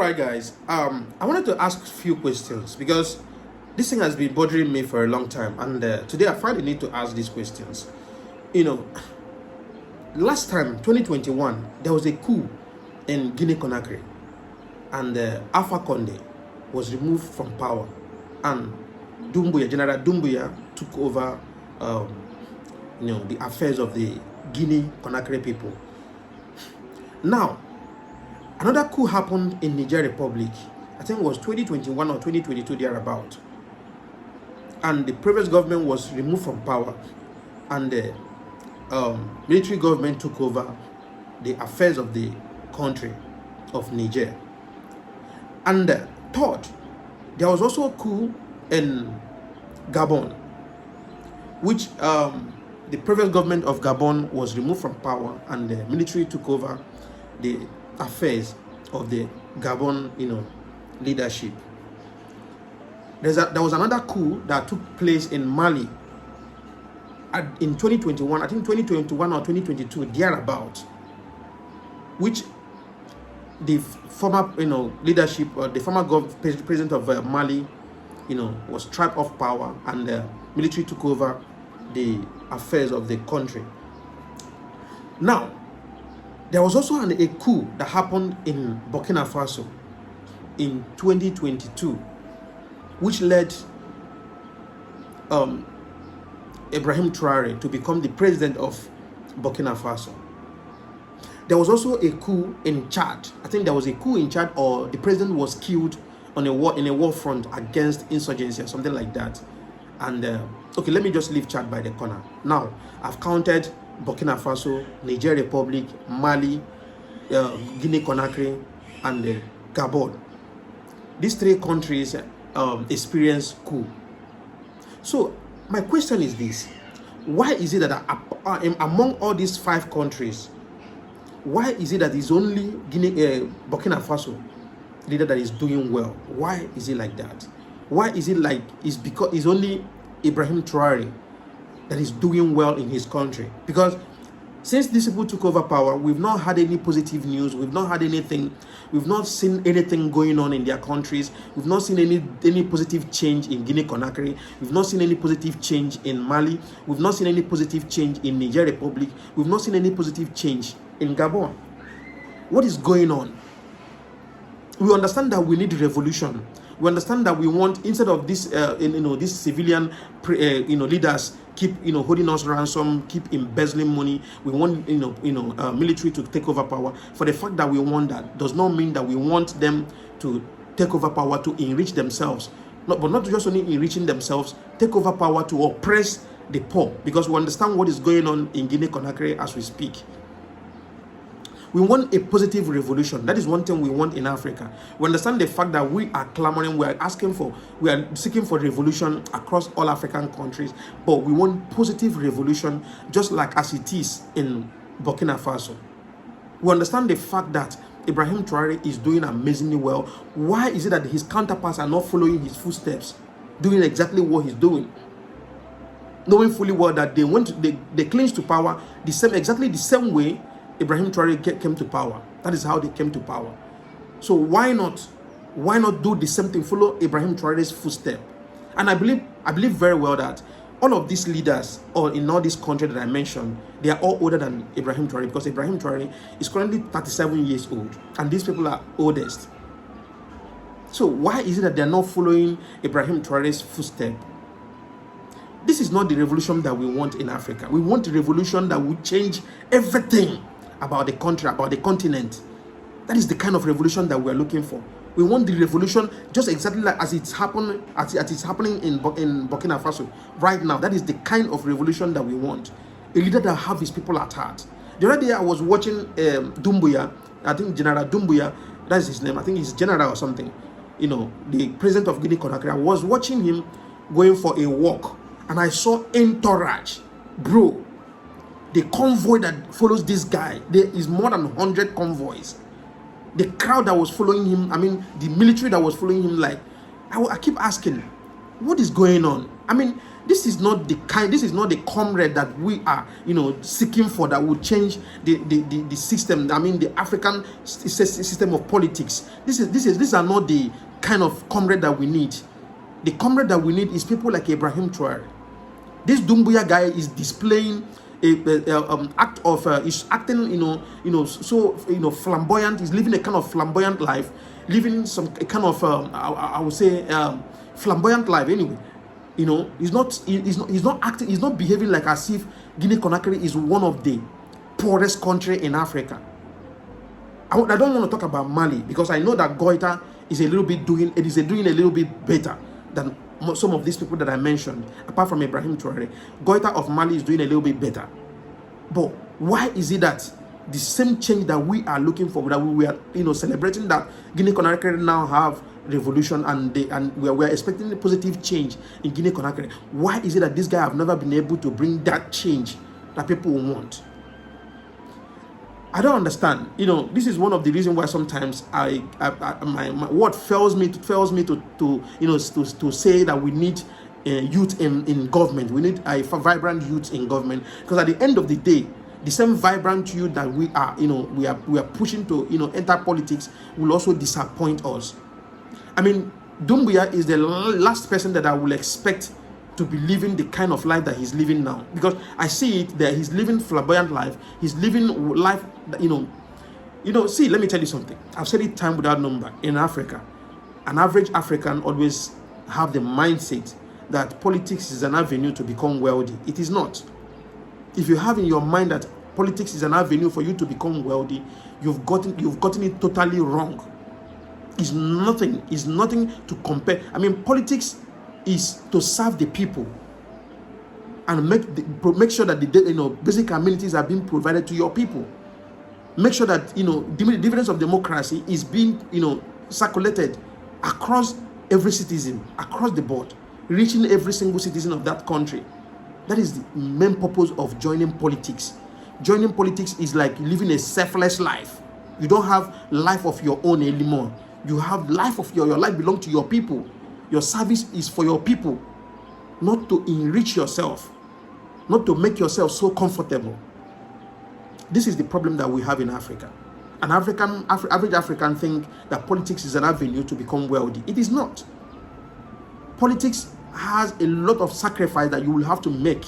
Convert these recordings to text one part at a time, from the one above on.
right, guys. I wanted to ask a few questions because this thing has been bothering me for a long time, and today I find the need to ask these questions. You know, last time, 2021, there was a coup in Guinea Conakry, and Alpha Conde was removed from power, and General Doumbouya took over, the affairs of the Guinea Conakry people. Now, another coup happened in Niger Republic. I think it was 2021 or 2022 thereabout. And the previous government was removed from power, and the military government took over the affairs of the country of Niger. And third, there was also a coup in Gabon, which the previous government of Gabon was removed from power, and the military took over the affairs of the Gabon, leadership. There was another coup that took place in Mali in 2021, I think 2021 or 2022, thereabout, which the former, leadership or the former president of Mali, was stripped of power, and the military took over the affairs of the country. Now, there was also a coup that happened in Burkina Faso in 2022, which led Ibrahim Traoré to become the president of Burkina Faso. There was also a coup in Chad. I think there was a coup in Chad, or the president was killed in a war front against insurgency or something like that. And okay, let me just leave Chad by the corner. Now, I've counted Burkina Faso, Niger Republic, Mali, Guinea Conakry, and Gabon. These three countries experienced coup. So my question is this: why is it that among all these 5 countries, why is it that it's only Burkina Faso leader that is doing well? Why is it like that? Why is it like it's because it's only Ibrahim Traoré that is doing well in his country? Because since these people took over power, we've not had any positive news. We've not had anything. We've not seen anything going on in their countries. We've not seen any positive change in Guinea Conakry. We've not seen any positive change in Mali. We've not seen any positive change in Niger Republic. We've not seen any positive change in Gabon. What is going on? We understand that we need revolution. We understand that we want, instead of this, these civilian, leaders keep, holding us ransom, keep embezzling money. We want, military to take over power. For the fact that we want that does not mean that we want them to take over power to enrich themselves. But not just only enriching themselves, take over power to oppress the poor. Because we understand what is going on in Guinea Conakry as we speak. We want a positive revolution. That is one thing we want in Africa. We understand the fact that we are clamoring, we are seeking for revolution across all African countries, but we want positive revolution just like as it is in Burkina Faso. We understand the fact that Ibrahim Traoré is doing amazingly well. Why is it that his counterparts are not following his footsteps, doing exactly what he's doing? Knowing fully well that they clinch to power exactly the same way Ibrahim Traoré came to power. That is how they came to power. So why not do the same thing, follow Ibrahim Traoré's footstep? And I believe very well that all of these leaders, or in all these countries that I mentioned, they are all older than Ibrahim Traoré, because Ibrahim Traoré is currently 37 years old, and these people are oldest. So why is it that they are not following Ibrahim Traoré's footstep? This is not the revolution that we want in Africa. We want a revolution that will change everything about the country, about the continent. That is the kind of revolution that we are looking for. We want the revolution just exactly like as it's happening in Burkina Faso right now. That is the kind of revolution that we want. A leader that have his people at heart. The other day I was watching Doumbouya, I think General Doumbouya, that's his name. I think he's general or something. The president of Guinea Conakry. I was watching him going for a walk, and I saw entourage, bro. The convoy that follows this guy, there is more than 100 convoys. The crowd that was following him, the military that was following him, like, I keep asking, What is going on? I mean, this is not the comrade that we are, seeking for, that will change the system. I mean, the African system of politics. These are not the kind of comrade that we need. The comrade that we need is people like Ibrahim Traoré. This Doumbouya guy is displaying act of is acting, so flamboyant. He's living a kind of flamboyant life, living some kind of I would say flamboyant life. Anyway, he's not acting. He's not behaving like as if Guinea Conakry is one of the poorest country in Africa. I don't want to talk about Mali, because I know that Goita is doing a little bit better than some of these people that I mentioned, apart from Ibrahim Traoré. Goita of Mali is doing a little bit better. But why is it that the same change that we are looking for, that we are celebrating that Guinea Conakry now have revolution, and we are expecting a positive change in Guinea Conakry, why is it that this guy have never been able to bring that change that people want? I don't understand. This is one of the reasons why sometimes my word fails me to say that we need youth in government. We need a vibrant youth in government, because at the end of the day, the same vibrant youth that we are pushing to enter politics will also disappoint us. I mean, Doumbouya is the last person that I will expect to be living the kind of life that he's living now, because I see it that he's living flamboyant life. He's living life that, see, let me tell you something. I've said it time without number. In Africa, an average African always have the mindset that politics is an avenue to become wealthy. It is not. If you have in your mind that politics is an avenue for you to become wealthy, you've gotten it totally wrong. It's nothing to compare. I mean, politics is to serve the people and make sure that the basic amenities are being provided to your people. Make sure that the dividends of democracy is being circulated across every citizen, across the board, reaching every single citizen of that country. That is the main purpose of joining politics. Joining politics is like living a selfless life. You don't have life of your own anymore. You have life of your life belongs to your people. Your service is for your people, not to enrich yourself, not to make yourself so comfortable. This is the problem that we have in Africa. An average African think that politics is an avenue to become wealthy. It is not. Politics has a lot of sacrifice that you will have to make.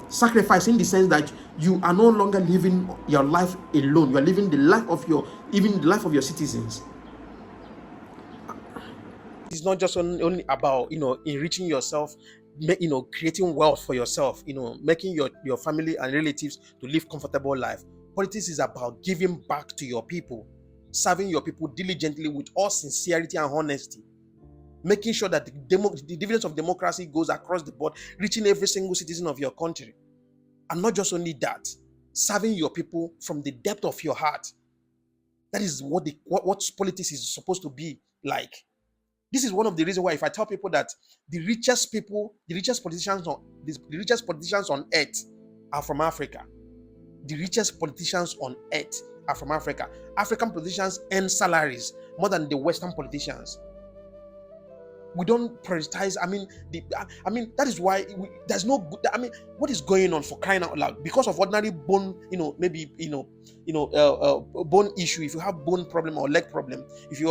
Sacrifice in the sense that you are no longer living your life alone. You are living the life of your citizens. It's not just only about enriching yourself, creating wealth for yourself, making your family and relatives to live comfortable life. Politics is about giving back to your people, serving your people diligently with all sincerity and honesty, making sure that the dividends of democracy goes across the board, reaching every single citizen of your country. And not just only that, serving your people from the depth of your heart. That is what politics is supposed to be like. This is one of the reasons why, if I tell people that the richest politicians on earth are from Africa. The richest politicians on earth are from Africa. African politicians earn salaries more than the Western politicians. We don't prioritize. That is why there's no good. What is going on, for crying out loud? Because of ordinary bone, bone issue. If you have bone problem or leg problem, if you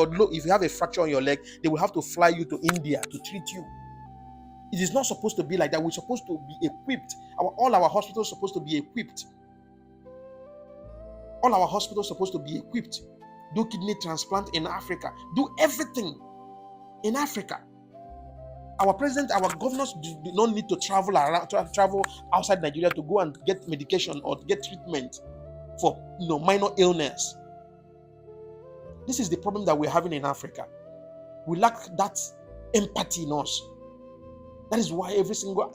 have a fracture on your leg, they will have to fly you to India to treat you. It is not supposed to be like that. We're supposed to be equipped. All our hospitals are supposed to be equipped. All our hospitals are supposed to be equipped. Do kidney transplant in Africa. Do everything in Africa. Our president, our governors do not need to travel outside Nigeria to go and get medication or get treatment for minor illness. This is the problem that we're having in Africa. We lack that empathy in us. That is why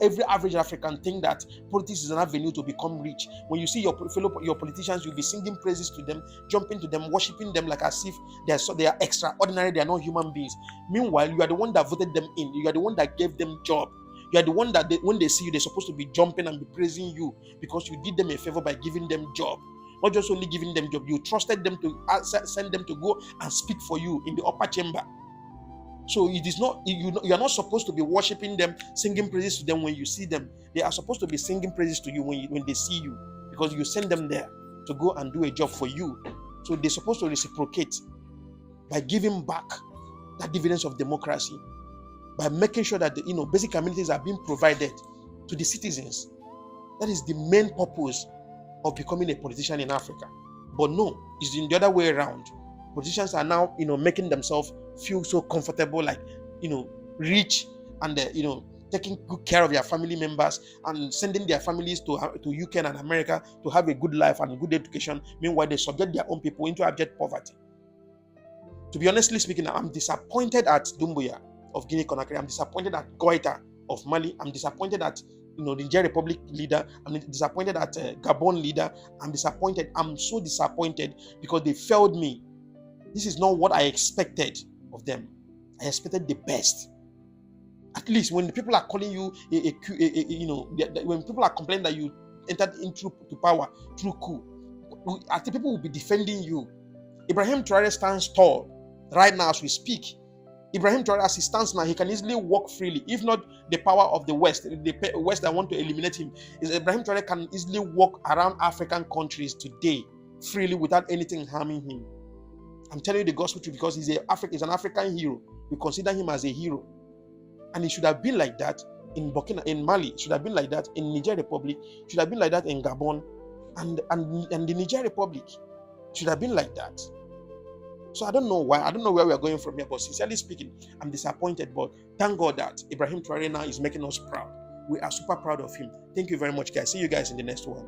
every average African think that politics is an avenue to become rich. When you see your politicians, you'll be singing praises to them, jumping to them, worshiping them like as if they are extraordinary, they are not human beings. Meanwhile, you are the one that voted them in. You are the one that gave them job. You are the one that when they see you, they're supposed to be jumping and be praising you because you did them a favor by giving them job. Not just only giving them job, you trusted them to send them to go and speak for you in the upper chamber. So it is not, you are not supposed to be worshiping them, singing praises to them when you see them. They are supposed to be singing praises to you when they see you, because you send them there to go and do a job for you. So they're supposed to reciprocate by giving back that dividends of democracy, by making sure that the basic amenities are being provided to the citizens. That is the main purpose of becoming a politician in Africa. But no, it's in the other way around. Politicians are now, making themselves feel so comfortable, like, rich, and taking good care of their family members and sending their families to UK and America to have a good life and a good education. Meanwhile, they subject their own people into abject poverty. To be honestly speaking, I'm disappointed at Doumbouya of Guinea Conakry. I'm disappointed at Goita of Mali. I'm disappointed at the Niger Republic leader. I'm disappointed at Gabon leader. I'm disappointed. I'm so disappointed because they failed me. This is not what I expected of them. I expected the best. At least when people are calling you when people are complaining that you entered into power through coup, I think people will be defending you. Ibrahim Traoré stands tall right now as we speak. Ibrahim Traoré, as he stands now, he can easily walk freely. If not the power of the West that want to eliminate him, Ibrahim Traoré can easily walk around African countries today freely without anything harming him. I'm telling you the gospel truth, because he's an African hero. We consider him as a hero. And it should have been like that in Mali. It should have been like that in Niger Republic. It should have been like that in Gabon and the Niger Republic. It should have been like that. So I don't know why. I don't know where we are going from here. But sincerely speaking, I'm disappointed. But thank God that Ibrahim Traoré now is making us proud. We are super proud of him. Thank you very much, guys. See you guys in the next one.